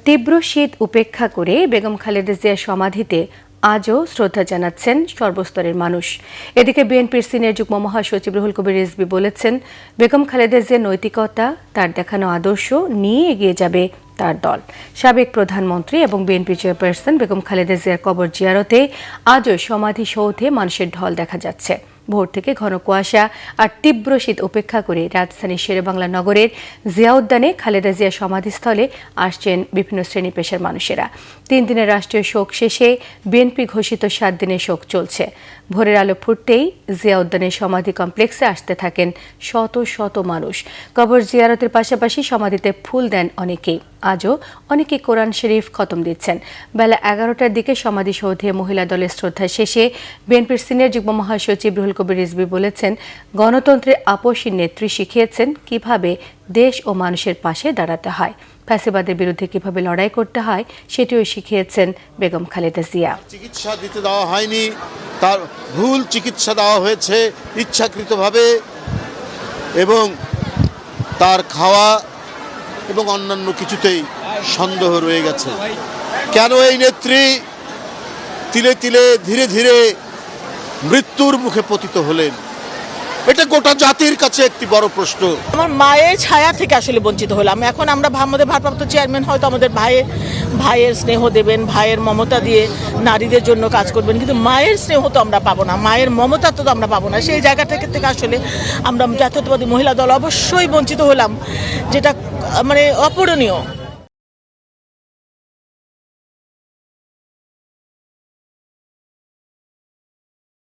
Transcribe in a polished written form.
তীব্র শীত উপেক্ষা করে বেগম খালেদা জিয়ার সমাধিতে আজও শ্রদ্ধা জানাচ্ছেন সর্বস্তরের মানুষ। এদিকে বিএনপির সিনিয়র যুগ্ম মহাসচিব রুহুল কবির রিজভী বলেছেন, বেগম খালেদা জিয়ার নৈতিকতা, তার দেখানো আদর্শ নিয়ে এগিয়ে যাবে তার দল। সাবেক প্রধানমন্ত্রী এবং বিএনপি চেয়ারপারসন বেগম খালেদা জিয়ার কবর জিয়ারতে আজও সমাধিসৌধে মানুষের ঢল দেখা যাচ্ছে। ভোর থেকে ঘন কুয়াশা আর তীব্র শীত উপেক্ষা করে রাজধানীর শেরেবাংলা নগরের জিয়া উদ্যানে খালেদা জিয়া সমাধিস্থলে আসছেন বিভিন্ন শ্রেণী পেশার মানুষেরা। 3 দিনের রাষ্ট্রীয় শোক শেষে বিএনপি ঘোষিত 7 দিনের শোক চলছে। ভোরের আলো ফুটতেই জিয়া উদ্যানের সমাধি কমপ্লেক্সে আসতে থাকেন শত শত মানুষ। কবর জিয়ারতের পাশাপাশি সমাধিতে ফুল দেন অনেকেই। আজও অনেকে কোরআন শরীফ খতম দিচ্ছেন। বেলা 11টার দিকে সমাধিসৌধে মহিলা দলের শ্রদ্ধা শেষে বিএনপির সিনিয়র যুগ্ম মহাসচিব রুহুল কবির রিজভী বলেছেন, গণতন্ত্রের আপসী নেত্রী শিখিয়েছেন কিভাবে দেশ ও মানুষের পাশে দাঁড়াতে হয়, ফ্যাসিবাদের বিরুদ্ধে কিভাবে লড়াই করতে হয় সেটিও শিখিয়েছেন বেগম খালেদা জিয়া। চিকিৎসা দিতে দেওয়া হয়নি, তার ভুল চিকিৎসা দেওয়া হয়েছে ইচ্ছাকৃতভাবে, এবং তার খাওয়া এবং অন্যান্য কিছুতেই সন্দেহ রয়ে গেছে। কেন এই নেত্রী তিলে তিলে ধীরে ধীরে মৃত্যুর মুখে পতিত হলেন, এটা গোটা জাতির কাছে একটি বড় প্রশ্ন। আমার মায়ের ছায়া থেকে আসলে বঞ্চিত হলাম। এখন আমরা আমাদের ভারপ্রাপ্ত চেয়ারম্যান হয়তো আমাদের ভাইয়ের স্নেহ দেবেন, ভাইয়ের মমতা দিয়ে নারীদের জন্য কাজ করবেন, কিন্তু মায়ের স্নেহ তো আমরা পাবো না, মায়ের মমতা তো আমরা পাবো না। সেই জায়গা থেকে আসলে আমরা জাতীয়তাবাদী মহিলা দল অবশ্যই বঞ্চিত হলাম, যেটা মানে অপূরণীয়।